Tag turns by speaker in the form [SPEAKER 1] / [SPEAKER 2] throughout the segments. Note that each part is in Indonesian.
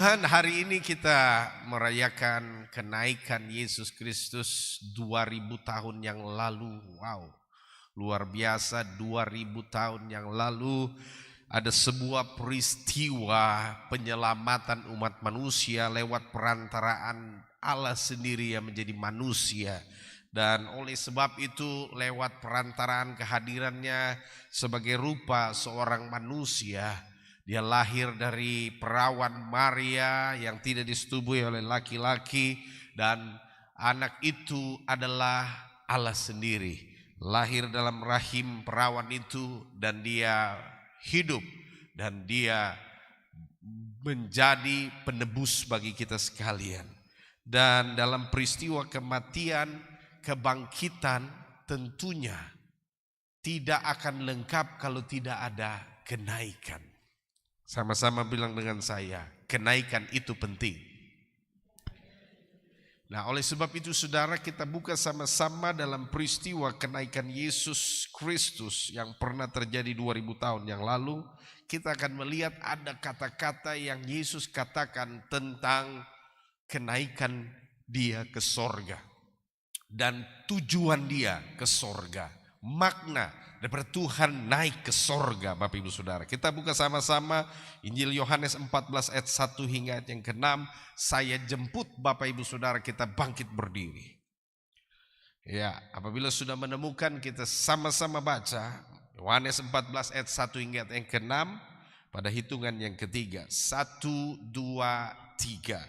[SPEAKER 1] Dan hari ini kita merayakan kenaikan Yesus Kristus 2000 tahun yang lalu. Wow, luar biasa. 2000 tahun yang lalu ada sebuah peristiwa penyelamatan umat manusia lewat perantaraan Allah sendiri yang menjadi manusia. Dan oleh sebab itu lewat perantaraan kehadirannya sebagai rupa seorang manusia, dia lahir dari perawan Maria yang tidak disetubui oleh laki-laki, dan anak itu adalah Allah sendiri. Lahir dalam rahim perawan itu dan dia hidup dan dia menjadi penebus bagi kita sekalian. Dan dalam peristiwa kematian, kebangkitan tentunya tidak akan lengkap kalau tidak ada kenaikan. Sama-sama bilang dengan saya, kenaikan itu penting. Nah, oleh sebab itu saudara, kita buka sama-sama dalam peristiwa kenaikan Yesus Kristus yang pernah terjadi 2000 tahun yang lalu. Kita akan melihat ada kata-kata yang Yesus katakan tentang kenaikan dia ke sorga. Dan tujuan dia ke sorga. Makna daripada Tuhan naik ke sorga, Bapak Ibu Saudara. Kita buka sama-sama Injil Yohanes 14 ayat 1 hingga ayat yang ke-6. Saya jemput Bapak Ibu Saudara, kita bangkit berdiri. Ya, apabila sudah menemukan, kita sama-sama baca Yohanes 14 ayat 1 hingga ayat yang ke-6 pada hitungan yang ketiga. 1, 2, 3.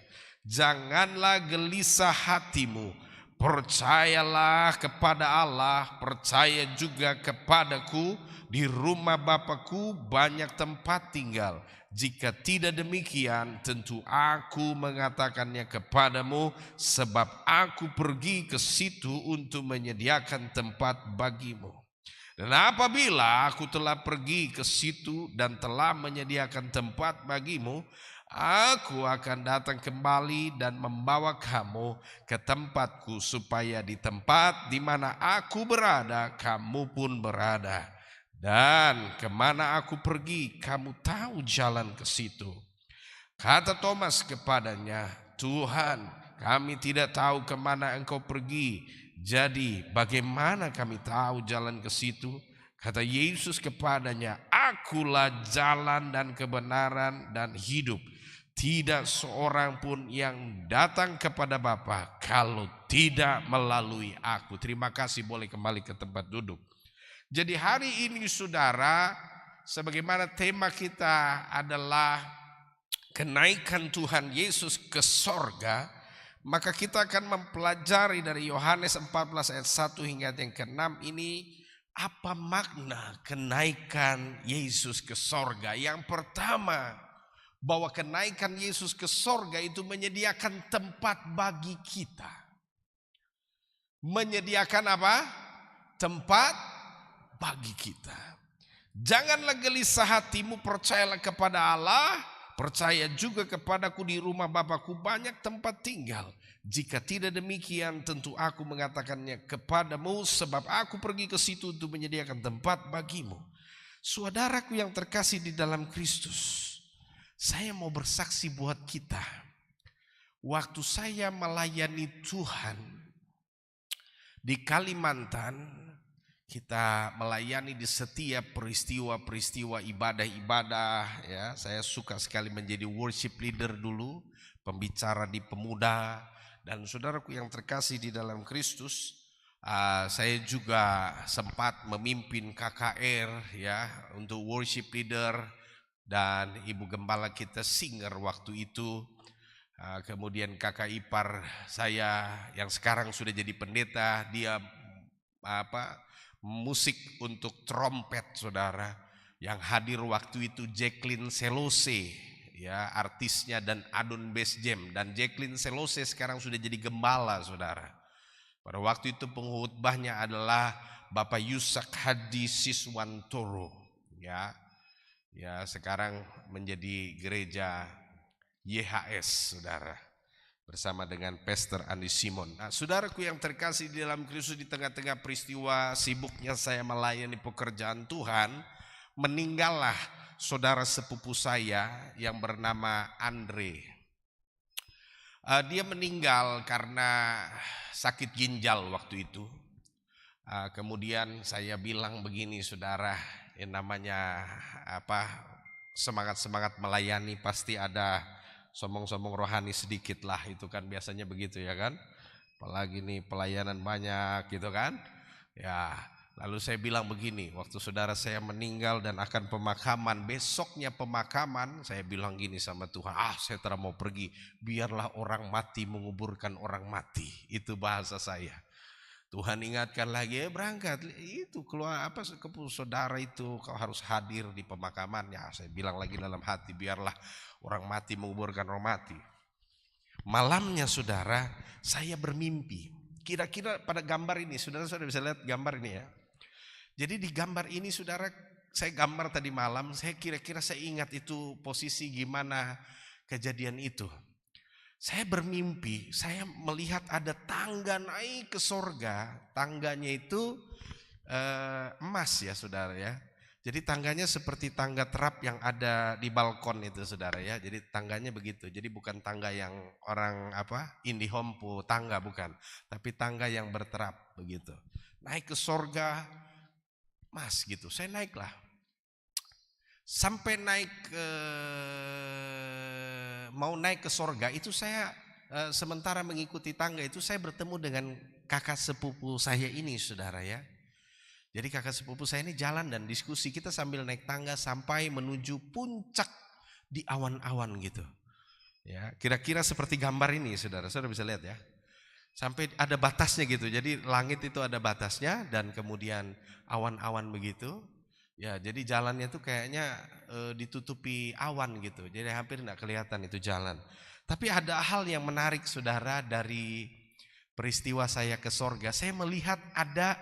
[SPEAKER 1] Janganlah gelisah hatimu. Percayalah kepada Allah, percaya juga kepadaku. Di rumah Bapakku banyak tempat tinggal. Jika tidak demikian, tentu aku mengatakannya kepadamu, sebab aku pergi ke situ untuk menyediakan tempat bagimu. Dan apabila aku telah pergi ke situ dan telah menyediakan tempat bagimu, aku akan datang kembali dan membawa kamu ke tempatku, supaya di tempat di mana aku berada, kamu pun berada. Dan kemana aku pergi, kamu tahu jalan ke situ. Kata Thomas kepadanya, Tuhan, kami tidak tahu kemana engkau pergi. Jadi bagaimana kami tahu jalan ke situ? Kata Yesus kepadanya, akulah jalan dan kebenaran dan hidup. Tidak seorang pun yang datang kepada Bapa kalau tidak melalui aku. Terima kasih, boleh kembali ke tempat duduk. Jadi hari ini saudara, sebagaimana tema kita adalah kenaikan Tuhan Yesus ke sorga, maka kita akan mempelajari dari Yohanes 14 ayat 1 hingga yang ke-6 ini, apa makna kenaikan Yesus ke sorga. Yang pertama, bahwa kenaikan Yesus ke sorga itu menyediakan tempat bagi kita. Menyediakan apa? Tempat bagi kita. Janganlah gelisah hatimu, percayalah kepada Allah, percaya juga kepadaku. Di rumah Bapakku banyak tempat tinggal. Jika tidak demikian, tentu aku mengatakannya kepadamu, sebab aku pergi ke situ untuk menyediakan tempat bagimu. Saudaraku yang terkasih di dalam Kristus, saya mau bersaksi buat kita. Waktu saya melayani Tuhan di Kalimantan, kita melayani di setiap peristiwa-peristiwa ibadah-ibadah. Ya, saya suka sekali menjadi worship leader dulu, pembicara di pemuda. Dan saudaraku yang terkasih di dalam Kristus, saya juga sempat memimpin KKR ya untuk worship leader. Dan ibu gembala kita singer waktu itu. Kemudian kakak ipar saya yang sekarang sudah jadi pendeta, dia musik untuk trompet saudara. Yang hadir waktu itu Jacqueline Selose ya, artisnya, dan Adon Bass Jam. Dan Jacqueline Selose sekarang sudah jadi gembala saudara. Pada waktu itu pengkhotbahnya adalah Bapak Yusak Hadi Siswantoro ya. Ya, sekarang menjadi gereja YHS saudara, bersama dengan Pastor Andi Simon. Nah, saudaraku yang terkasih di dalam Kristus, di tengah-tengah peristiwa sibuknya saya melayani pekerjaan Tuhan, meninggallah saudara sepupu saya yang bernama Andre. Dia meninggal karena sakit ginjal waktu itu. Kemudian saya bilang begini, saudara, yang namanya semangat-semangat melayani pasti ada sombong-sombong rohani sedikit lah, itu kan biasanya begitu ya kan. Apalagi nih pelayanan banyak gitu kan. Ya, lalu saya bilang begini, waktu saudara saya meninggal dan akan pemakaman, besoknya pemakaman, saya bilang gini sama Tuhan, saya tidak mau pergi, biarlah orang mati menguburkan orang mati. Itu bahasa saya. Tuhan ingatkan lagi, berangkat, itu keluar ke saudara itu, kau harus hadir di pemakamannya. Saya bilang lagi dalam hati, biarlah orang mati menguburkan orang mati. Malamnya saudara, saya bermimpi. Kira-kira pada gambar ini, saudara bisa lihat gambar ini ya. Jadi di gambar ini saudara, saya gambar tadi malam, saya kira-kira saya ingat itu posisi gimana kejadian itu. Saya bermimpi, saya melihat ada tangga naik ke sorga. Tangganya itu emas ya saudara ya. Jadi tangganya seperti tangga terap yang ada di balkon itu saudara ya. Jadi tangganya begitu. Jadi bukan tangga yang orang IndiHome tangga bukan. Tapi tangga yang berterap begitu. Naik ke sorga emas gitu. Saya naiklah. Sampai mau naik ke sorga itu saya sementara mengikuti tangga itu saya bertemu dengan kakak sepupu saya ini saudara ya. Jadi kakak sepupu saya ini jalan dan diskusi, kita sambil naik tangga sampai menuju puncak di awan-awan gitu. Ya, kira-kira seperti gambar ini saudara bisa lihat ya. Sampai ada batasnya gitu. Jadi langit itu ada batasnya dan kemudian awan-awan begitu. Ya, jadi jalannya tuh kayaknya ditutupi awan gitu. Jadi hampir enggak kelihatan itu jalan. Tapi ada hal yang menarik saudara dari peristiwa saya ke sorga. Saya melihat ada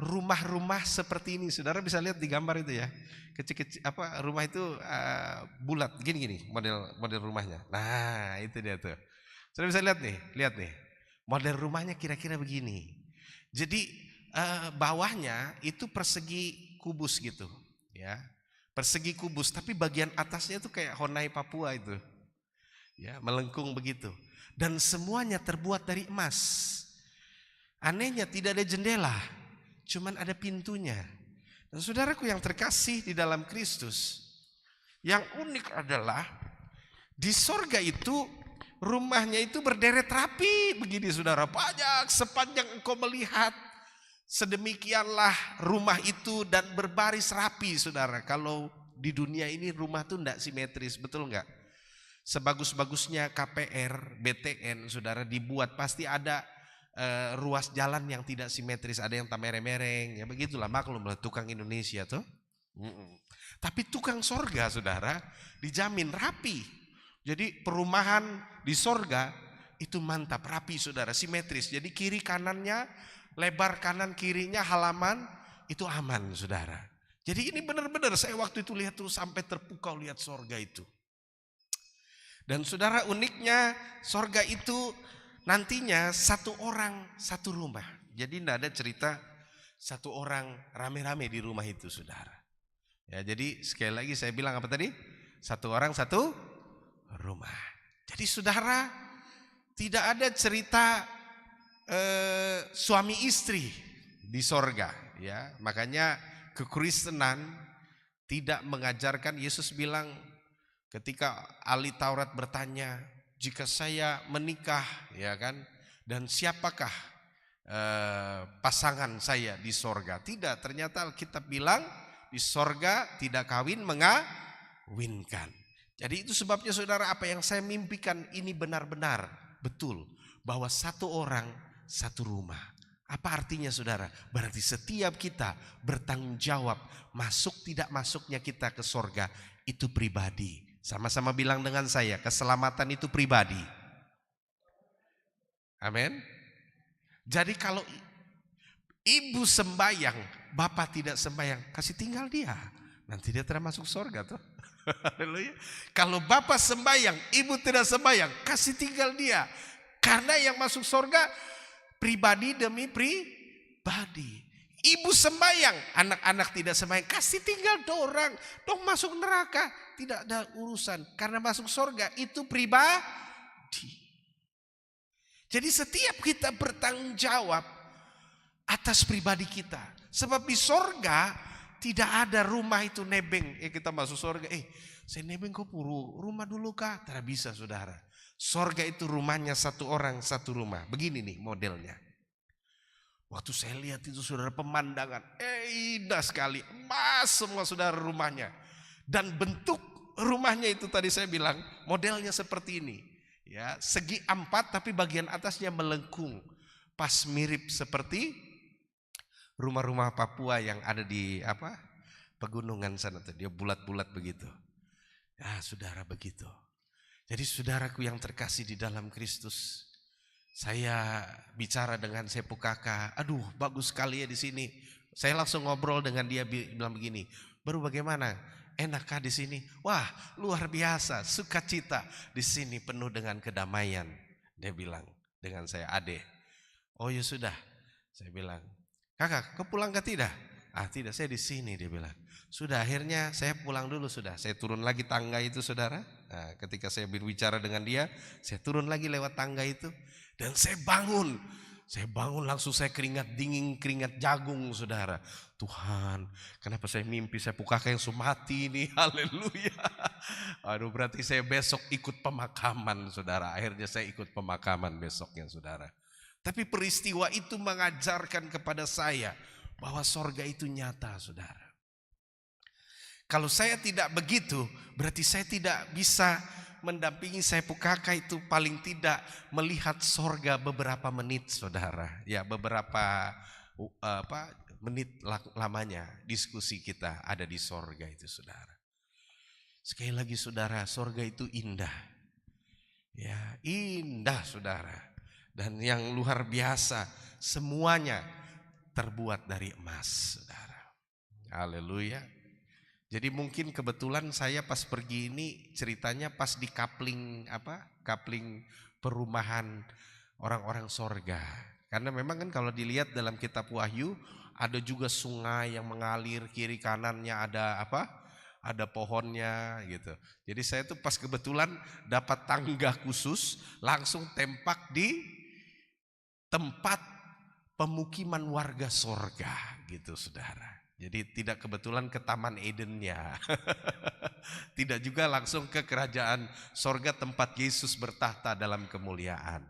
[SPEAKER 1] rumah-rumah seperti ini. Saudara bisa lihat di gambar itu ya. Kecil-kecil rumah itu bulat gini-gini model rumahnya. Nah, itu dia tuh. Saudara bisa lihat nih. Model rumahnya kira-kira begini. Jadi bawahnya itu persegi kubus gitu, ya. Persegi kubus, tapi bagian atasnya itu kayak Honai Papua itu. Ya, melengkung begitu. Dan semuanya terbuat dari emas. Anehnya tidak ada jendela. Cuman ada pintunya. Dan saudaraku yang terkasih di dalam Kristus, yang unik adalah di sorga itu rumahnya itu berderet rapi begini saudara. Banyak sepanjang engkau melihat, sedemikianlah rumah itu dan berbaris rapi saudara. Kalau di dunia ini rumah tuh enggak simetris, betul enggak? Sebagus-bagusnya KPR, BTN saudara dibuat pasti ada ruas jalan yang tidak simetris, ada yang tak mereng-mereng, ya begitulah maklum lah tukang Indonesia tuh. Tapi tukang sorga saudara dijamin rapi. Jadi perumahan di sorga itu mantap, rapi saudara, simetris. Jadi kiri kanannya, lebar kanan kirinya halaman itu aman saudara. Jadi ini benar-benar saya waktu itu lihat tuh sampai terpukau lihat sorga itu. Dan saudara uniknya sorga itu nantinya satu orang satu rumah. Jadi tidak ada cerita satu orang rame-rame di rumah itu saudara. Ya, jadi sekali lagi saya bilang apa tadi? Satu orang satu rumah. Jadi saudara tidak ada cerita suami istri di sorga. Ya, makanya kekristenan tidak mengajarkan. Yesus bilang ketika ahli Taurat bertanya, jika saya menikah, ya kan, dan siapakah pasangan saya di sorga? Tidak, ternyata Alkitab bilang di sorga tidak kawin mengawinkan. Jadi itu sebabnya saudara, apa yang saya mimpikan ini benar-benar betul, bahwa satu orang satu rumah. Apa artinya saudara? Berarti setiap kita bertanggung jawab masuk tidak masuknya kita ke sorga itu pribadi. Sama-sama bilang dengan saya, keselamatan itu pribadi. Amin. Jadi kalau ibu sembayang, bapak tidak sembayang, kasih tinggal dia. Nanti dia termasuk sorga tuh. Haleluya. Kalau bapak sembayang, ibu tidak sembayang, kasih tinggal dia. Karena yang masuk sorga pribadi demi pribadi. Ibu sembayang, anak-anak tidak sembayang, kasih tinggal dorang, dong masuk neraka, tidak ada urusan. Karena masuk sorga itu pribadi. Jadi setiap kita bertanggung jawab atas pribadi kita. Sebab di sorga tidak ada rumah itu nebeng. Kita masuk sorga, saya nebeng kok puru rumah dulu kah? Tidak bisa saudara. Sorga itu rumahnya satu orang satu rumah. Begini nih modelnya. Waktu saya lihat itu saudara pemandangan, indah sekali, emas semua saudara rumahnya. Dan bentuk rumahnya itu tadi saya bilang modelnya seperti ini. Ya, segi 4 tapi bagian atasnya melengkung. Pas mirip seperti rumah-rumah Papua yang ada di pegunungan sana tuh, dia bulat-bulat begitu. Ya, saudara begitu. Jadi saudaraku yang terkasih di dalam Kristus, saya bicara dengan Sepu Kakak, aduh bagus sekali ya di sini. Saya langsung ngobrol dengan dia, bilang begini, baru bagaimana? Enakkah di sini? Wah, luar biasa, sukacita di sini penuh dengan kedamaian. Dia bilang dengan saya, Ade. Oh ya sudah, saya bilang, Kakak, kau pulang ke tidak? Tidak, saya di sini, dia bilang. Sudah, akhirnya saya pulang dulu sudah. Saya turun lagi tangga itu saudara. Nah, ketika saya berbicara dengan dia, saya turun lagi lewat tangga itu. Dan saya bangun langsung, saya keringat dingin, keringat jagung saudara. Tuhan, kenapa saya mimpi Sepu Kakak yang mati ini, haleluya. Aduh, berarti saya besok ikut pemakaman saudara. Akhirnya saya ikut pemakaman besoknya saudara. Tapi peristiwa itu mengajarkan kepada saya bahwa sorga itu nyata saudara. Kalau saya tidak begitu, berarti saya tidak bisa mendampingi Sepu Kakak itu, paling tidak melihat sorga beberapa menit saudara. Ya, beberapa menit lamanya diskusi kita ada di sorga itu saudara. Sekali lagi saudara, sorga itu indah. Ya, indah saudara. Dan yang luar biasa, semuanya terbuat dari emas saudara. Haleluya. Jadi mungkin kebetulan saya pas pergi ini ceritanya pas di kapling perumahan orang-orang sorga. Karena memang kan kalau dilihat dalam kitab Wahyu ada juga sungai yang mengalir, kiri kanannya ada ada pohonnya gitu. Jadi saya tuh pas kebetulan dapat tangga khusus langsung tempak di tempat pemukiman warga sorga gitu saudara. Jadi tidak kebetulan ke Taman Edennya. Tidak juga langsung ke kerajaan sorga tempat Yesus bertahta dalam kemuliaan.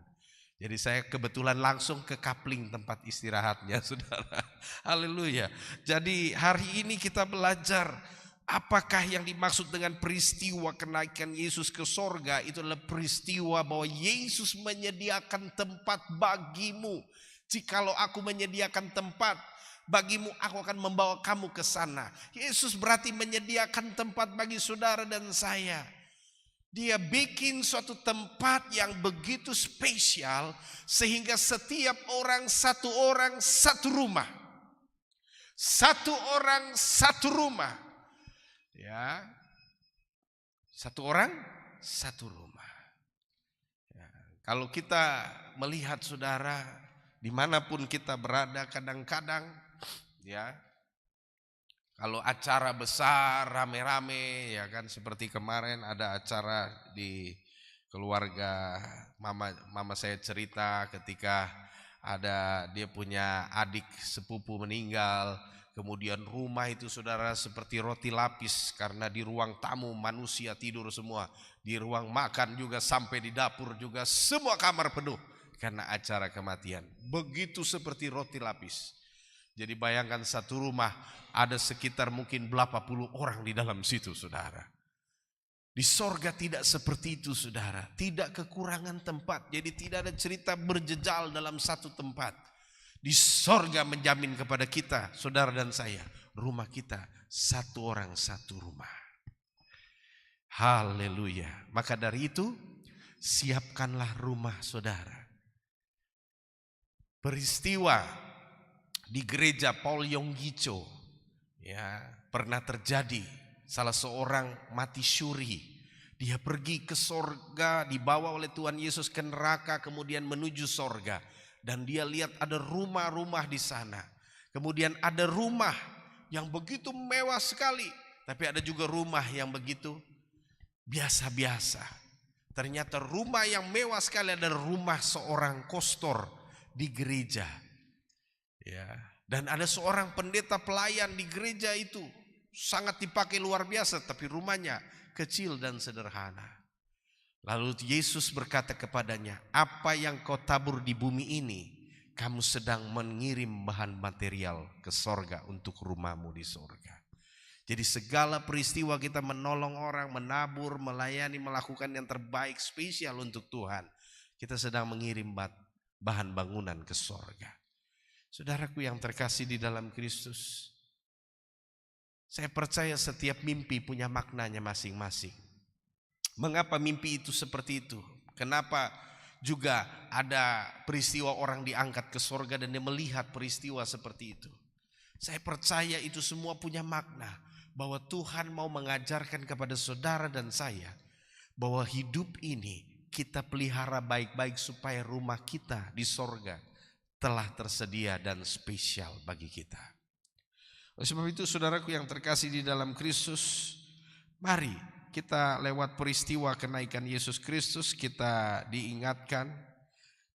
[SPEAKER 1] Jadi saya kebetulan langsung ke kapling tempat istirahatnya saudara. Haleluya. Jadi hari ini kita belajar apakah yang dimaksud dengan peristiwa kenaikan Yesus ke sorga. Itu adalah peristiwa bahwa Yesus menyediakan tempat bagimu. Jikalau aku menyediakan tempat bagimu, aku akan membawa kamu ke sana. Yesus berarti menyediakan tempat bagi saudara dan saya. Dia bikin suatu tempat yang begitu spesial sehingga setiap orang satu rumah. Satu orang satu rumah. Ya. Satu orang satu rumah. Ya. Kalau kita melihat saudara, dimanapun kita berada, kadang-kadang ya, kalau acara besar rame-rame ya kan, seperti kemarin ada acara di keluarga mama saya cerita ketika ada dia punya adik sepupu meninggal, kemudian rumah itu saudara seperti roti lapis karena di ruang tamu manusia tidur semua, di ruang makan juga sampai di dapur juga semua kamar penuh karena acara kematian. Begitu seperti roti lapis. Jadi bayangkan satu rumah ada sekitar mungkin berapa puluh orang di dalam situ saudara. Di sorga tidak seperti itu saudara. Tidak kekurangan tempat. Jadi tidak ada cerita berjejal dalam satu tempat. Di sorga menjamin kepada kita saudara dan saya, rumah kita satu orang satu rumah. Haleluya. Maka dari itu siapkanlah rumah saudara. Peristiwa di gereja Paul Yonggi-cho ya, pernah terjadi. Salah seorang mati syuri. Dia pergi ke sorga, dibawa oleh Tuhan Yesus ke neraka, kemudian menuju sorga. Dan dia lihat ada rumah-rumah di sana. Kemudian ada rumah yang begitu mewah sekali, tapi ada juga rumah yang begitu biasa-biasa. Ternyata rumah yang mewah sekali adalah rumah seorang kostor di gereja. Ya, dan ada seorang pendeta pelayan di gereja itu sangat dipakai luar biasa, tapi rumahnya kecil dan sederhana. Lalu Yesus berkata kepadanya, apa yang kau tabur di bumi ini, kamu sedang mengirim bahan material ke sorga untuk rumahmu di sorga. Jadi segala peristiwa kita menolong orang, menabur, melayani, melakukan yang terbaik spesial untuk Tuhan, kita sedang mengirim bahan bangunan ke sorga. Saudaraku yang terkasih di dalam Kristus, saya percaya setiap mimpi punya maknanya masing-masing. Mengapa mimpi itu seperti itu? Kenapa juga ada peristiwa orang diangkat ke sorga dan dia melihat peristiwa seperti itu? Saya percaya itu semua punya makna, bahwa Tuhan mau mengajarkan kepada saudara dan saya bahwa hidup ini kita pelihara baik-baik supaya rumah kita di sorga telah tersedia dan spesial bagi kita. Oleh sebab itu saudaraku yang terkasih di dalam Kristus, mari kita lewat peristiwa kenaikan Yesus Kristus kita diingatkan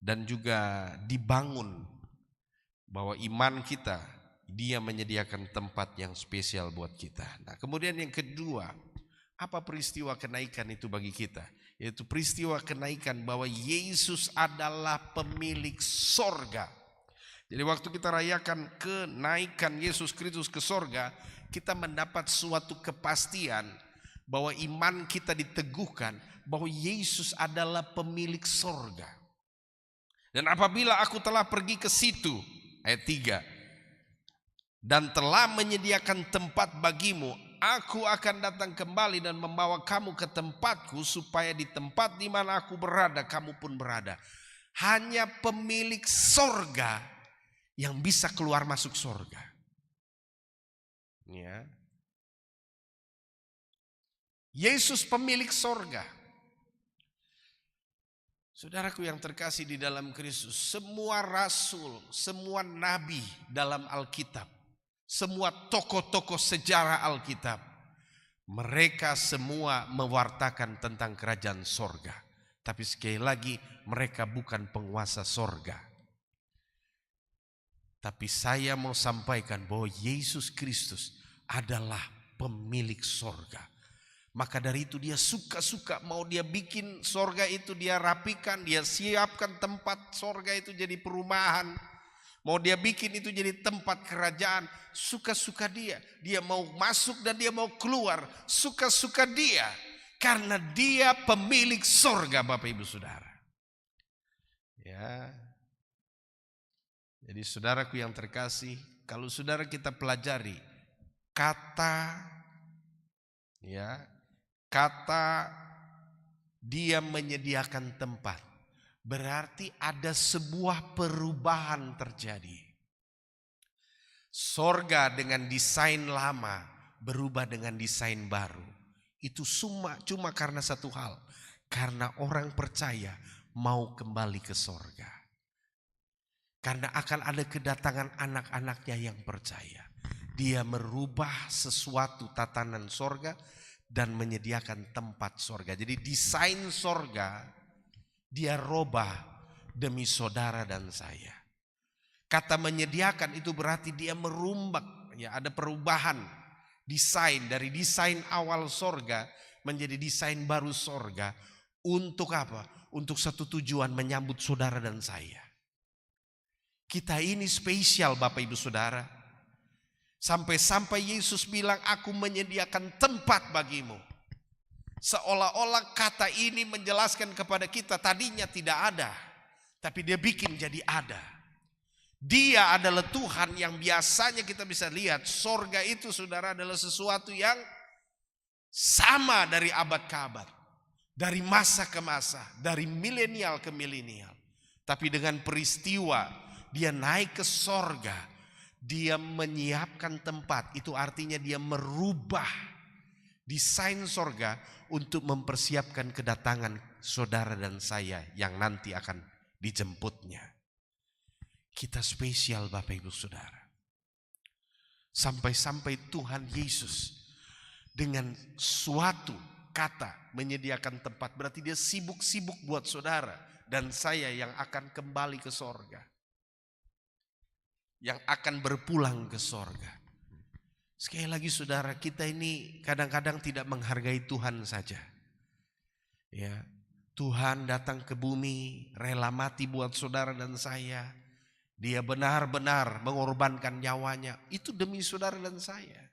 [SPEAKER 1] dan juga dibangun bahwa iman kita, Dia menyediakan tempat yang spesial buat kita. Nah, kemudian yang kedua, apa peristiwa kenaikan itu bagi kita? Yaitu peristiwa kenaikan bahwa Yesus adalah pemilik sorga. Jadi waktu kita rayakan kenaikan Yesus Kristus ke sorga, kita mendapat suatu kepastian bahwa iman kita diteguhkan bahwa Yesus adalah pemilik sorga. Dan apabila aku telah pergi ke situ, ayat 3, dan telah menyediakan tempat bagimu, aku akan datang kembali dan membawa kamu ke tempatku, supaya di tempat di mana aku berada, kamu pun berada. Hanya pemilik sorga yang bisa keluar masuk sorga. Ya. Yesus pemilik sorga. Saudaraku yang terkasih di dalam Kristus, semua rasul, semua nabi dalam Alkitab, semua tokoh-tokoh sejarah Alkitab, mereka semua mewartakan tentang kerajaan sorga. Tapi sekali lagi, mereka bukan penguasa sorga. Tapi saya mau sampaikan bahwa Yesus Kristus adalah pemilik sorga. Maka dari itu dia suka-suka mau dia bikin sorga itu, dia rapikan, dia siapkan tempat sorga itu jadi perumahan. Mau dia bikin itu jadi tempat kerajaan, suka-suka dia. Dia mau masuk dan dia mau keluar, suka-suka dia. Karena dia pemilik sorga, Bapak Ibu Saudara. Ya. Jadi saudaraku yang terkasih, kalau saudara kita pelajari kata dia menyediakan tempat, berarti ada sebuah perubahan terjadi. Sorga dengan desain lama berubah dengan desain baru. Itu cuma karena satu hal, karena orang percaya mau kembali ke sorga. Karena akan ada kedatangan anak-anaknya yang percaya. Dia merubah sesuatu tatanan sorga dan menyediakan tempat sorga. Jadi desain sorga dia robah demi saudara dan saya. Kata menyediakan itu berarti dia merumbak, ya, ada perubahan desain dari desain awal sorga menjadi desain baru sorga. Untuk apa? Untuk satu tujuan, menyambut saudara dan saya. Kita ini spesial Bapak Ibu Saudara. Sampai-sampai Yesus bilang, aku menyediakan tempat bagimu. Seolah-olah kata ini menjelaskan kepada kita tadinya tidak ada, tapi dia bikin jadi ada. Dia adalah Tuhan yang biasanya kita bisa lihat sorga itu saudara adalah sesuatu yang sama dari abad ke abad. Dari masa ke masa, dari milenial ke milenial. Tapi dengan peristiwa dia naik ke sorga, dia menyiapkan tempat. Itu artinya dia merubah desain sorga untuk mempersiapkan kedatangan saudara dan saya yang nanti akan dijemputnya. Kita spesial Bapak Ibu Saudara. Sampai-sampai Tuhan Yesus dengan suatu kata menyediakan tempat, berarti dia sibuk-sibuk buat saudara dan saya yang akan kembali ke sorga, yang akan berpulang ke sorga. Sekali lagi saudara, kita ini kadang-kadang tidak menghargai Tuhan saja. Ya, Tuhan datang ke bumi, rela mati buat saudara dan saya. Dia benar-benar mengorbankan nyawanya, itu demi saudara dan saya.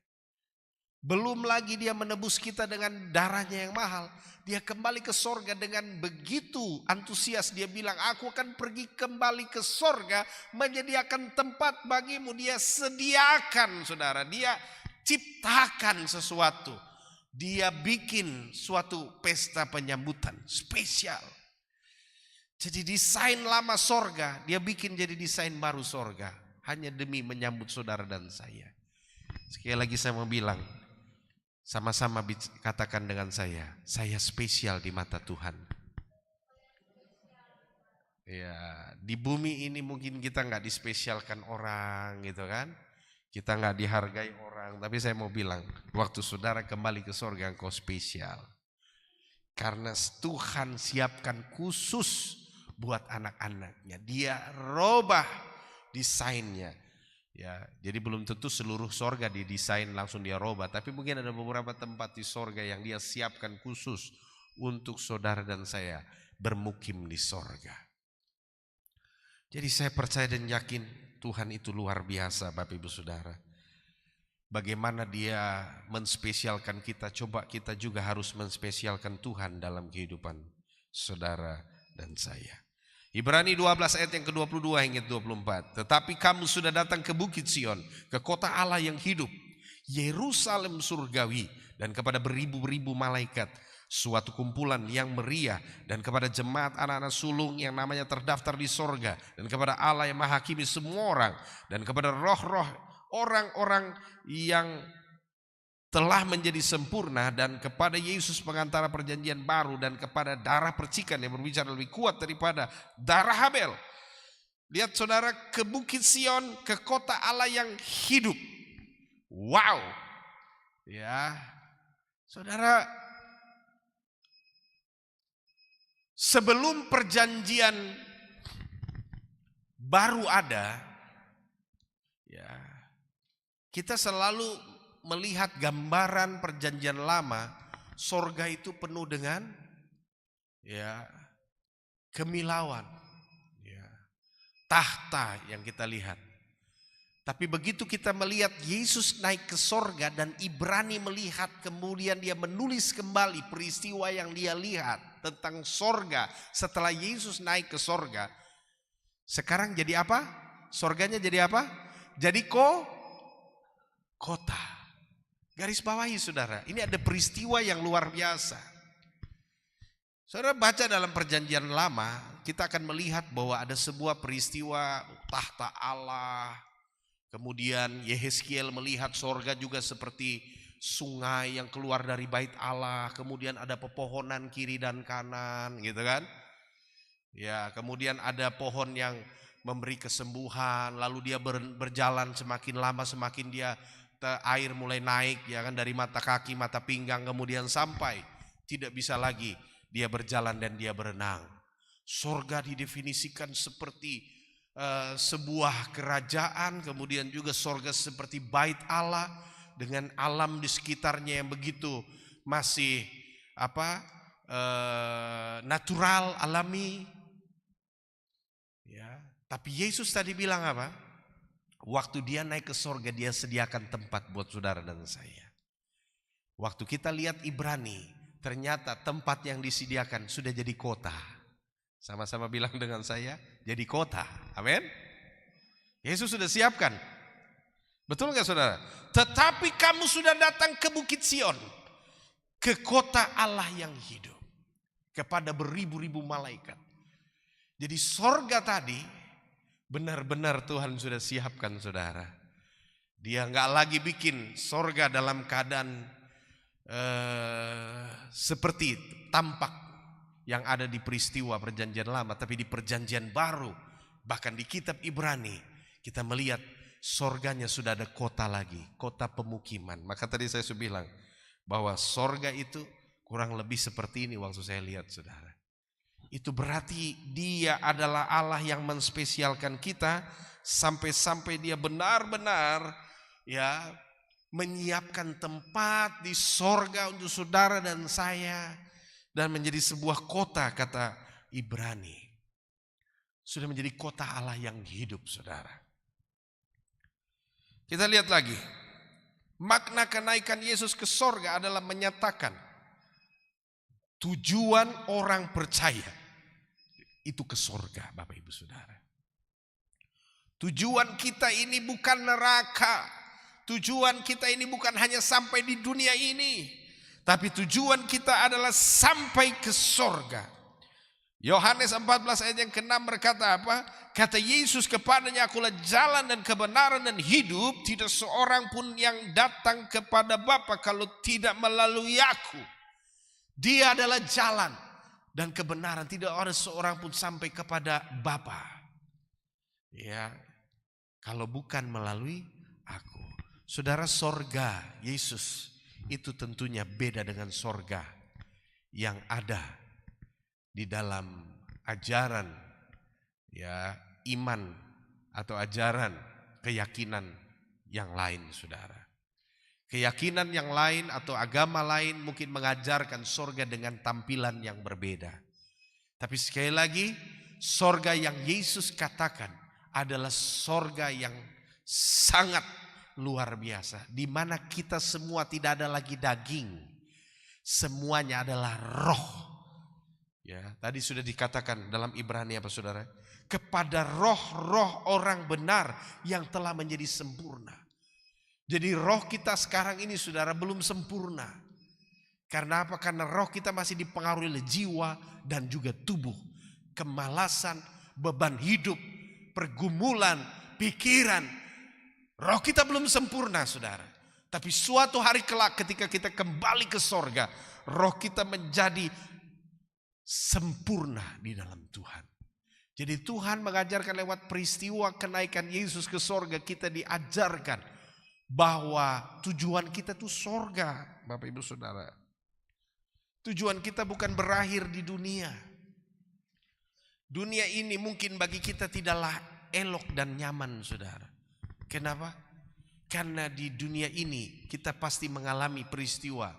[SPEAKER 1] Belum lagi dia menebus kita dengan darahnya yang mahal. Dia kembali ke sorga dengan begitu antusias. Dia bilang, aku akan pergi kembali ke sorga, menyediakan tempat bagimu. Dia sediakan saudara, dia ciptakan sesuatu. Dia bikin suatu pesta penyambutan spesial. Jadi desain lama sorga, dia bikin jadi desain baru sorga. Hanya demi menyambut saudara dan saya. Sekali lagi saya mau bilang, sama-sama katakan dengan saya spesial di mata Tuhan. Ya, di bumi ini mungkin kita nggak dispesialkan orang gitu kan. Kita nggak dihargai orang, tapi saya mau bilang, waktu saudara kembali ke sorga engkau spesial. Karena Tuhan siapkan khusus buat anak-anaknya. Dia robah desainnya. Ya, jadi belum tentu seluruh sorga didesain langsung dia robah, tapi mungkin ada beberapa tempat di sorga yang dia siapkan khusus untuk saudara dan saya bermukim di sorga. Jadi saya percaya dan yakin Tuhan itu luar biasa Bapak Ibu Saudara. Bagaimana dia menspesialkan kita, coba kita juga harus menspesialkan Tuhan dalam kehidupan saudara dan saya. Ibrani 12 ayat yang ke-22 hingga 24. Tetapi kamu sudah datang ke Bukit Sion, ke kota Allah yang hidup, Yerusalem surgawi, dan kepada beribu-ribu malaikat, suatu kumpulan yang meriah, dan kepada jemaat anak-anak sulung yang namanya terdaftar di sorga, dan kepada Allah yang menghakimi semua orang, dan kepada roh-roh orang-orang yang telah menjadi sempurna, dan kepada Yesus pengantara perjanjian baru, dan kepada darah percikan yang berbicara lebih kuat daripada darah Habel. Lihat saudara, ke Bukit Sion, ke kota Allah yang hidup. Wow. Ya, saudara, sebelum perjanjian baru ada, ya, kita selalu melihat gambaran perjanjian lama, sorga itu penuh dengan ya kemilauan, ya, tahta yang kita lihat. Tapi begitu kita melihat Yesus naik ke sorga dan Ibrani melihat, kemudian dia menulis kembali peristiwa yang dia lihat tentang sorga setelah Yesus naik ke sorga. Sekarang jadi apa? Sorganya jadi apa? Jadi kota. Garis bawahi saudara, ini ada peristiwa yang luar biasa. Saudara baca dalam perjanjian lama, kita akan melihat bahwa ada sebuah peristiwa tahta Allah. Kemudian Yehezkiel melihat sorga juga seperti sungai yang keluar dari bait Allah. Kemudian ada pepohonan kiri dan kanan gitu kan. Ya, kemudian ada pohon yang memberi kesembuhan. Lalu dia berjalan semakin lama semakin dia air mulai naik ya kan, dari mata kaki, mata pinggang, kemudian sampai tidak bisa lagi dia berjalan dan dia berenang. Sorga didefinisikan seperti sebuah kerajaan, kemudian juga sorga seperti bait Allah dengan alam di sekitarnya yang begitu masih natural, alami. Ya, tapi Yesus tadi bilang apa? Waktu dia naik ke sorga, dia sediakan tempat buat saudara dan saya. Waktu kita lihat Ibrani, ternyata tempat yang disediakan sudah jadi kota. Sama-sama bilang dengan saya, jadi kota. Amin. Yesus sudah siapkan. Betul gak saudara? Tetapi kamu sudah datang ke Bukit Sion, ke kota Allah yang hidup, kepada beribu-ribu malaikat. Jadi sorga tadi benar-benar Tuhan sudah siapkan saudara. Dia nggak lagi bikin sorga dalam keadaan seperti tampak yang ada di peristiwa perjanjian lama, tapi di perjanjian baru, bahkan di kitab Ibrani kita melihat sorganya sudah ada kota lagi, kota pemukiman. Maka tadi saya sudah bilang bahwa sorga itu Kurang lebih seperti ini waktu saya lihat, saudara. Itu berarti Dia adalah Allah yang menspesialkan kita sampai-sampai Dia benar-benar ya menyiapkan tempat di sorga untuk saudara dan saya, dan menjadi sebuah kota, kata Ibrani. Sudah menjadi kota Allah yang hidup, saudara. Kita lihat lagi. Makna kenaikan Yesus ke sorga adalah menyatakan tujuan orang percaya itu ke sorga, Bapak Ibu Saudara. Tujuan kita ini bukan neraka. Tujuan kita ini bukan hanya sampai di dunia ini, tapi tujuan kita adalah sampai ke sorga. Yohanes 14 ayat yang ke-6 berkata apa? Kata Yesus kepadanya, akulah jalan dan kebenaran dan hidup. Tidak seorang pun yang datang kepada Bapa kalau tidak melalui aku. Dia adalah jalan dan kebenaran. Tidak ada seorang pun sampai kepada Bapa, ya, kalau bukan melalui aku. Saudara, sorga Yesus itu tentunya beda dengan sorga yang ada di dalam ajaran ya iman atau ajaran keyakinan yang lain, saudara. Keyakinan yang lain atau agama lain mungkin mengajarkan sorga dengan tampilan yang berbeda. Tapi sekali lagi, sorga yang Yesus katakan adalah sorga yang sangat luar biasa, di mana kita semua tidak ada lagi daging, semuanya adalah roh. Ya, tadi sudah dikatakan dalam Ibrani apa, saudara? Kepada roh-roh orang benar yang telah menjadi sempurna. Jadi roh kita sekarang ini, saudara, belum sempurna. Karena apa? Karena roh kita masih dipengaruhi oleh jiwa dan juga tubuh. Kemalasan, beban hidup, pergumulan, pikiran. Roh kita belum sempurna, saudara. Tapi suatu hari kelak ketika kita kembali ke sorga, roh kita menjadi sempurna di dalam Tuhan. Jadi Tuhan mengajarkan lewat peristiwa kenaikan Yesus ke sorga, kita diajarkan bahwa tujuan kita itu sorga, Bapak Ibu Saudara. Tujuan kita bukan berakhir di dunia. Dunia ini mungkin bagi kita tidaklah elok dan nyaman, saudara. Kenapa? Karena di dunia ini kita pasti mengalami peristiwa,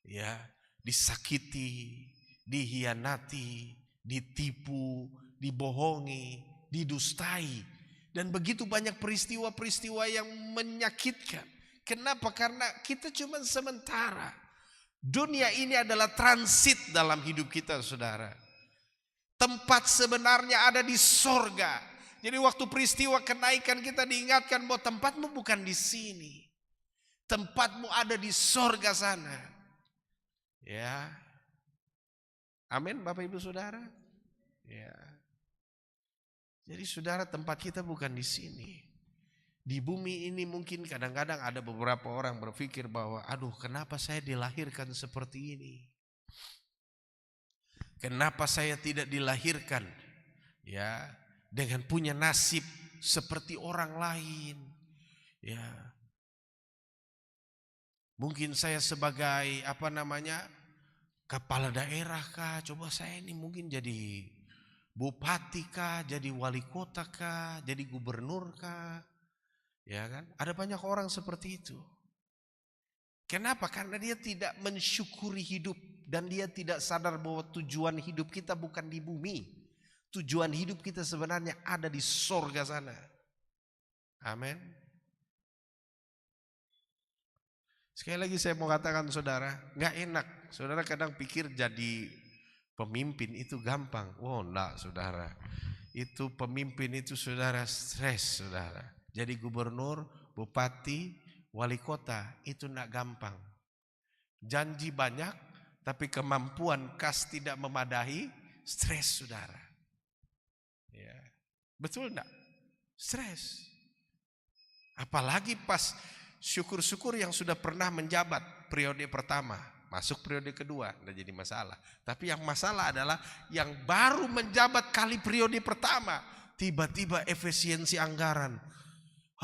[SPEAKER 1] ya, disakiti, dihianati, ditipu, dibohongi, didustai. Dan begitu banyak peristiwa-peristiwa yang menyakitkan. Kenapa? Karena kita cuma sementara. Dunia ini adalah transit dalam hidup kita, saudara. Tempat sebenarnya ada di sorga. Jadi waktu peristiwa kenaikan kita diingatkan bahwa tempatmu bukan di sini. Tempatmu ada di sorga sana. Ya. Amin, Bapak Ibu Saudara. Ya. Jadi saudara, tempat kita bukan di sini. Di bumi ini mungkin kadang-kadang ada beberapa orang berpikir bahwa aduh, kenapa saya dilahirkan seperti ini? Kenapa saya tidak dilahirkan ya dengan punya nasib seperti orang lain? Ya. Mungkin saya sebagai kepala daerah kah? Coba saya ini mungkin jadi bupati kah, jadi wali kota kah, jadi gubernur kah? Ya kan? Ada banyak orang seperti itu. Kenapa? Karena dia tidak mensyukuri hidup dan dia tidak sadar bahwa tujuan hidup kita bukan di bumi. Tujuan hidup kita sebenarnya ada di sorga sana. Amin. Sekali lagi saya mau katakan, saudara, gak enak. Saudara kadang pikir jadi pemimpin itu gampang. Oh enggak, saudara. Itu pemimpin itu, saudara, stres, saudara. Jadi gubernur, bupati, wali kota itu enggak gampang. Janji banyak tapi kemampuan kas tidak memadai, stres, saudara. Ya. Betul enggak? Stres. Apalagi pas syukur-syukur yang sudah pernah menjabat periode pertama, masuk periode kedua, tidak jadi masalah. Tapi yang masalah adalah yang baru menjabat kali periode pertama, tiba-tiba efisiensi anggaran.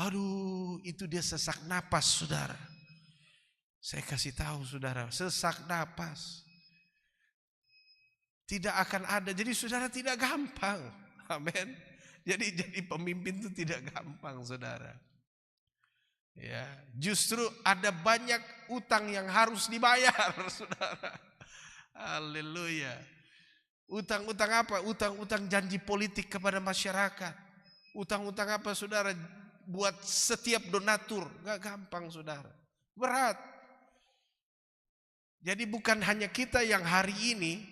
[SPEAKER 1] Aduh, itu dia sesak napas, saudara. Saya kasih tahu, saudara, sesak napas. Tidak akan ada. Jadi saudara tidak gampang. Amin. Jadi pemimpin itu tidak gampang saudara. Ya, justru ada banyak utang yang harus dibayar saudara. Haleluya. Utang-utang apa? Utang-utang janji politik kepada masyarakat. Utang-utang apa saudara? Buat setiap donatur. Gak gampang saudara. Berat. Jadi bukan hanya kita yang hari ini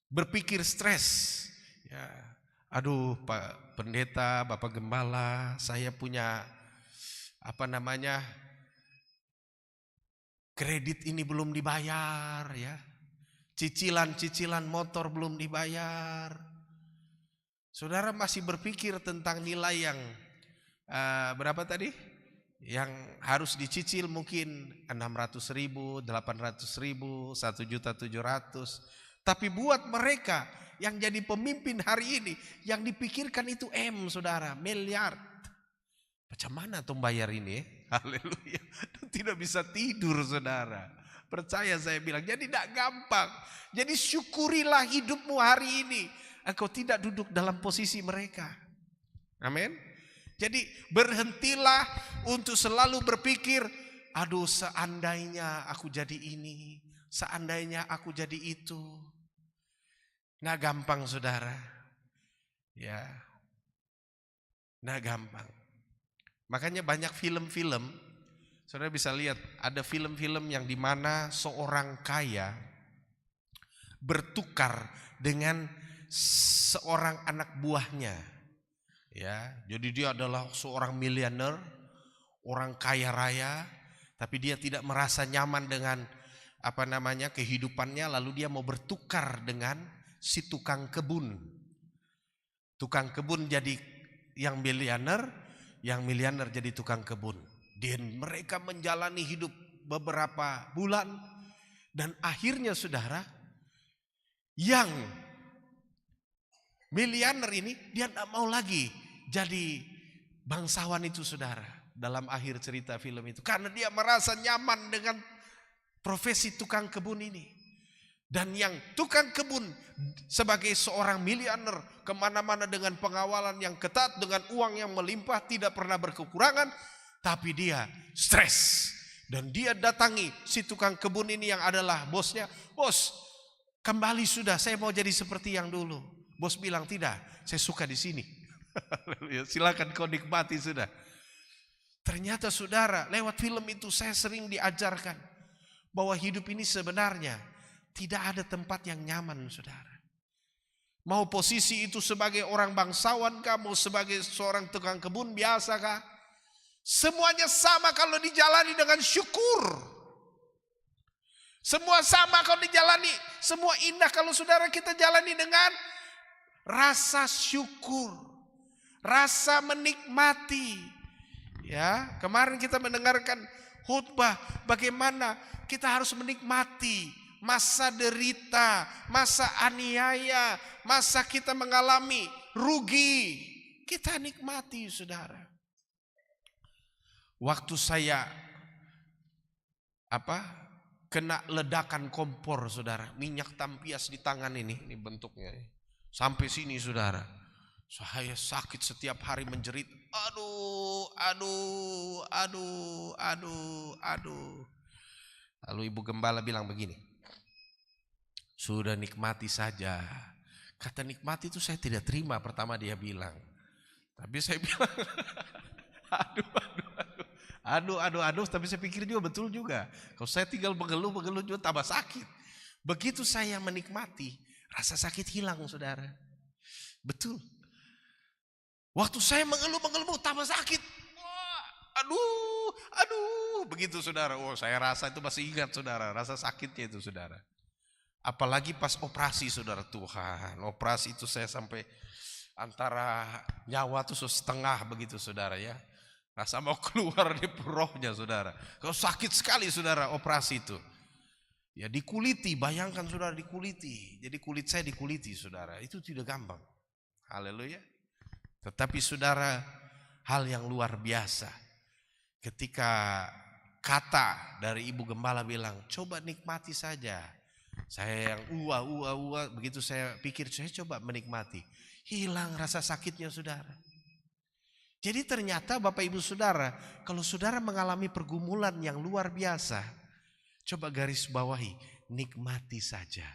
[SPEAKER 1] berpikir stres. Ya, aduh Pak Pendeta, Bapak Gembala, saya punya kredit ini belum dibayar ya. Cicilan motor belum dibayar. Saudara masih berpikir tentang nilai yang berapa tadi? Yang harus dicicil mungkin 600.000, 800.000, 1.700.000. Tapi buat mereka yang jadi pemimpin hari ini, yang dipikirkan itu saudara, miliar. Macam mana tuh bayar ini? Haleluya. Tidak bisa tidur saudara. Percaya saya bilang, jadi tidak gampang. Jadi syukurilah hidupmu hari ini. Engkau tidak duduk dalam posisi mereka. Amin. Jadi berhentilah untuk selalu berpikir, aduh seandainya aku jadi ini, seandainya aku jadi itu. Nggak gampang saudara. Ya. Nggak gampang. Makanya banyak film-film, saudara bisa lihat ada film-film yang dimana seorang kaya bertukar dengan seorang anak buahnya. Ya, jadi dia adalah seorang miliuner, orang kaya raya, tapi dia tidak merasa nyaman dengan kehidupannya, lalu dia mau bertukar dengan si tukang kebun. Tukang kebun jadi yang miliuner, yang miliuner jadi tukang kebun. Dan mereka menjalani hidup beberapa bulan dan akhirnya saudara, yang miliuner ini dia tidak mau lagi jadi bangsawan itu saudara, dalam akhir cerita film itu, karena dia merasa nyaman dengan profesi tukang kebun ini. Dan yang tukang kebun sebagai seorang miliuner kemana-mana dengan pengawalan yang ketat, dengan uang yang melimpah, tidak pernah berkekurangan, tapi dia stres. Dan dia datangi si tukang kebun ini yang adalah bosnya. Bos, kembali sudah, saya mau jadi seperti yang dulu. Bos bilang tidak, saya suka di sini. Silakan kau nikmati sudah. Ternyata saudara, lewat film itu saya sering diajarkan bahwa hidup ini sebenarnya tidak ada tempat yang nyaman saudara. Mau posisi itu sebagai orang bangsawan kah, mau sebagai seorang tukang kebun biasa kah, semuanya sama kalau dijalani dengan syukur. Semua sama kalau dijalani, semua indah kalau saudara kita jalani dengan rasa syukur. Rasa menikmati. Ya, kemarin kita mendengarkan khutbah bagaimana kita harus menikmati masa derita, masa aniaya, masa kita mengalami rugi. Kita nikmati saudara. Waktu saya kena ledakan kompor saudara, minyak tampias di tangan ini bentuknya sampai sini saudara. Saya sakit setiap hari menjerit, aduh. Lalu Ibu Gembala bilang begini, sudah nikmati saja. Kata nikmati itu saya tidak terima, pertama dia bilang. Tapi saya bilang, aduh, tapi saya pikir juga betul juga. Kalau saya tinggal mengeluh juga tambah sakit. Begitu saya menikmati, rasa sakit hilang saudara. Betul. Waktu saya mengeluh tambah sakit. Wah, aduh, begitu saudara. Oh, saya rasa itu masih ingat saudara, rasa sakitnya itu saudara. Apalagi pas operasi saudara, Tuhan. Operasi itu saya sampai antara nyawa tuh setengah begitu saudara ya. Rasa mau keluar di rohnya saudara. Kalau sakit sekali saudara operasi itu. Ya dikuliti, bayangkan saudara dikuliti. Jadi kulit saya dikuliti saudara, itu tidak gampang. Haleluya. Tetapi saudara, hal yang luar biasa ketika kata dari Ibu Gembala bilang, coba nikmati saja. Saya yang begitu saya pikir, saya coba menikmati. Hilang rasa sakitnya saudara. Jadi ternyata Bapak Ibu Saudara, kalau saudara mengalami pergumulan yang luar biasa, coba garis bawahi, nikmati saja.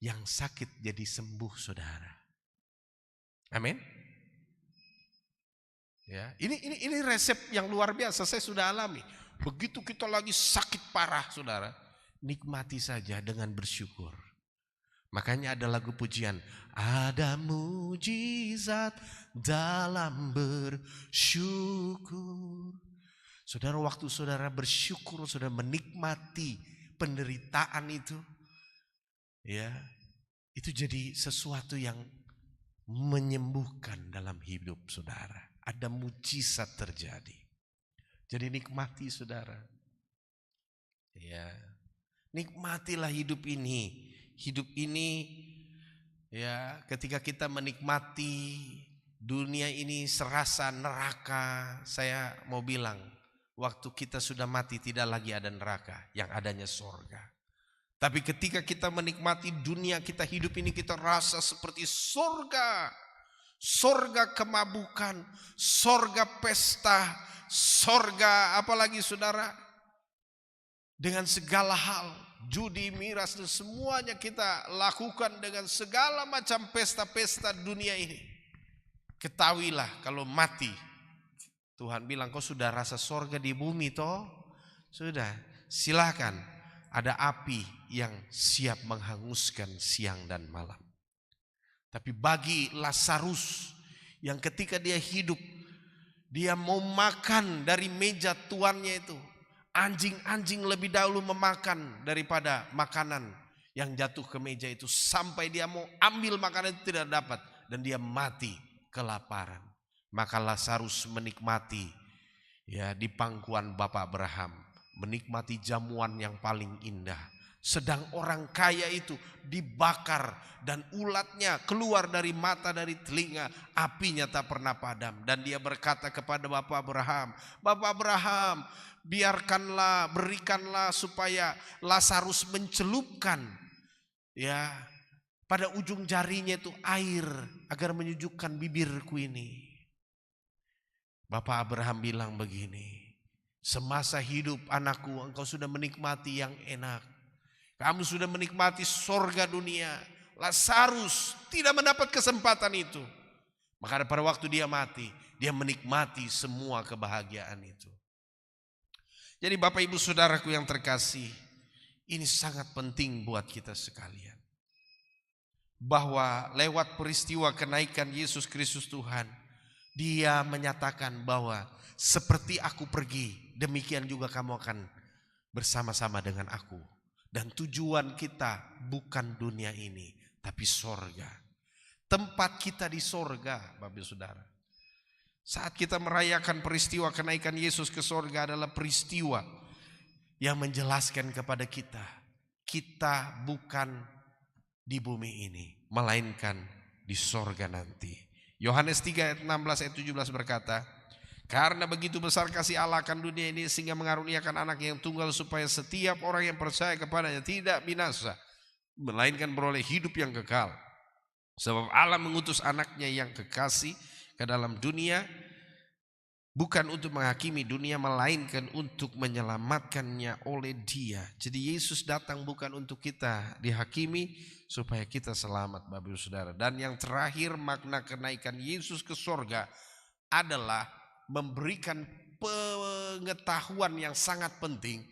[SPEAKER 1] Yang sakit jadi sembuh saudara. Amin. Ya, ini resep yang luar biasa, saya sudah alami. Begitu kita lagi sakit parah saudara, nikmati saja dengan bersyukur. Makanya ada lagu pujian, ada mujizat dalam bersyukur. Saudara, waktu saudara bersyukur, saudara menikmati penderitaan itu, ya, itu jadi sesuatu yang menyembuhkan dalam hidup saudara. Ada mujizat terjadi. Jadi nikmati saudara. Ya, nikmatilah hidup ini. Hidup ini, ya, ketika kita menikmati dunia ini serasa neraka, saya mau bilang, waktu kita sudah mati tidak lagi ada neraka, yang adanya sorga. Tapi ketika kita menikmati dunia kita hidup ini, kita rasa seperti sorga. Sorga kemabukan, sorga pesta, sorga apalagi saudara, dengan segala hal, judi, miras, dan semuanya kita lakukan dengan segala macam pesta-pesta dunia ini. Ketahuilah kalau mati, Tuhan bilang kau sudah rasa sorga di bumi toh? Sudah, silakan, ada api yang siap menghanguskan siang dan malam. Tapi bagi Lazarus yang ketika dia hidup, dia mau makan dari meja tuannya itu, anjing-anjing lebih dahulu memakan daripada makanan yang jatuh ke meja itu, sampai dia mau ambil makanan itu tidak dapat dan dia mati kelaparan. Maka Lazarus menikmati, ya, di pangkuan Bapak Abraham, menikmati jamuan yang paling indah. Sedang orang kaya itu dibakar dan ulatnya keluar dari mata, dari telinga, apinya tak pernah padam. Dan dia berkata kepada Bapak Abraham, Bapak Abraham, biarkanlah, berikanlah supaya Lazarus mencelupkan, ya, pada ujung jarinya itu air agar menyejukkan bibirku ini. Bapak Abraham bilang begini, semasa hidup anakku engkau sudah menikmati yang enak. Kamu sudah menikmati sorga dunia. Lazarus tidak mendapat kesempatan itu. Maka pada waktu dia mati, dia menikmati semua kebahagiaan itu. Jadi Bapak Ibu Saudaraku yang terkasih, ini sangat penting buat kita sekalian. Bahwa lewat peristiwa kenaikan Yesus Kristus Tuhan, dia menyatakan bahwa seperti aku pergi, demikian juga kamu akan bersama-sama dengan aku. Dan tujuan kita bukan dunia ini, tapi sorga. Tempat kita di sorga, Bapak Saudara. Saat kita merayakan peristiwa kenaikan Yesus ke sorga adalah peristiwa yang menjelaskan kepada kita, kita bukan di bumi ini, melainkan di sorga nanti. Yohanes 3 ayat 16 ayat 17 berkata, karena begitu besar kasih Allah akan dunia ini sehingga mengaruniakan anak yang tunggal supaya setiap orang yang percaya kepadanya tidak binasa, melainkan beroleh hidup yang kekal. Sebab Allah mengutus anaknya yang kekasih ke dalam dunia bukan untuk menghakimi dunia, melainkan untuk menyelamatkannya oleh Dia. Jadi Yesus datang bukan untuk kita dihakimi, supaya kita selamat, Bapak Ibu Saudara. Dan yang terakhir, makna kenaikan Yesus ke sorga adalah memberikan pengetahuan yang sangat penting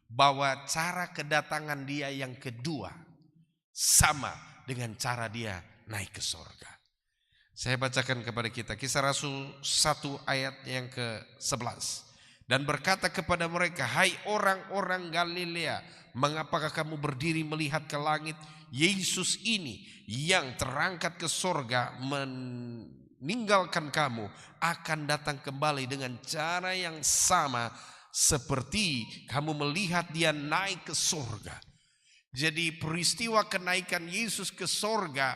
[SPEAKER 1] bahwa cara kedatangan dia yang kedua sama dengan cara dia naik ke sorga. Saya bacakan kepada kita Kisah Rasul 1 ayat yang ke-11. Dan berkata kepada mereka, hai orang-orang Galilea, mengapakah kamu berdiri melihat ke langit? Yesus ini yang terangkat ke sorga meninggalkan kamu akan datang kembali dengan cara yang sama seperti kamu melihat dia naik ke sorga. Jadi peristiwa kenaikan Yesus ke sorga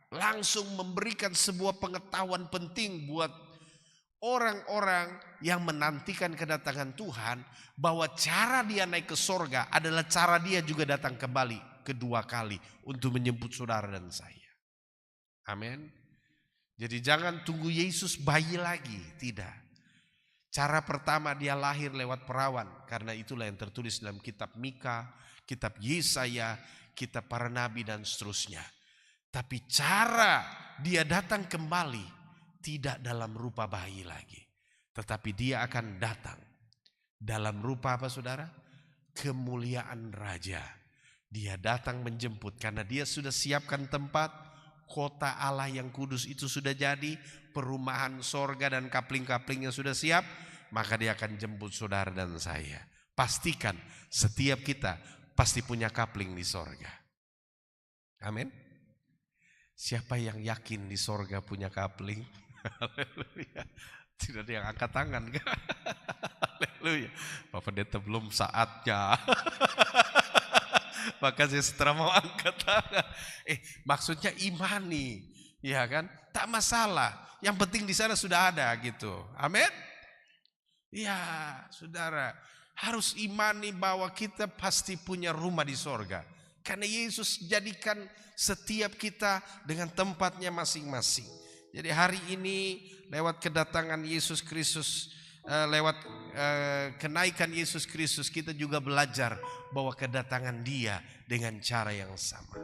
[SPEAKER 1] langsung memberikan sebuah pengetahuan penting buat orang-orang yang menantikan kedatangan Tuhan, bahwa cara dia naik ke sorga adalah cara dia juga datang kembali kedua kali untuk menjemput saudara dan saya. Amin. Jadi jangan tunggu Yesus bayi lagi, tidak. Cara pertama dia lahir lewat perawan, karena itulah yang tertulis dalam kitab Mika, kitab Yesaya, kitab para nabi dan seterusnya. Tapi cara dia datang kembali tidak dalam rupa bayi lagi, tetapi dia akan datang dalam rupa apa saudara? Kemuliaan raja. Dia datang menjemput karena dia sudah siapkan tempat. Kota Allah yang kudus itu sudah jadi, perumahan sorga dan kapling-kaplingnya sudah siap, maka dia akan jemput saudara dan saya. Pastikan setiap kita pasti punya kapling di sorga. Amin. Siapa yang yakin di sorga punya kapling? Haleluya. Tidak ada yang angkat tangan kan? Haleluya. Pak Pendeta belum saatnya. Maka saya setelah mau angkat tangan. Maksudnya imani, ya kan? Tak masalah. Yang penting di sana sudah ada gitu. Amin. Ya, saudara, harus imani bahwa kita pasti punya rumah di sorga. Karena Yesus jadikan setiap kita dengan tempatnya masing-masing. Jadi hari ini lewat kedatangan Yesus Kristus, lewat kenaikan Yesus Kristus, kita juga belajar bahwa kedatangan Dia dengan cara yang sama.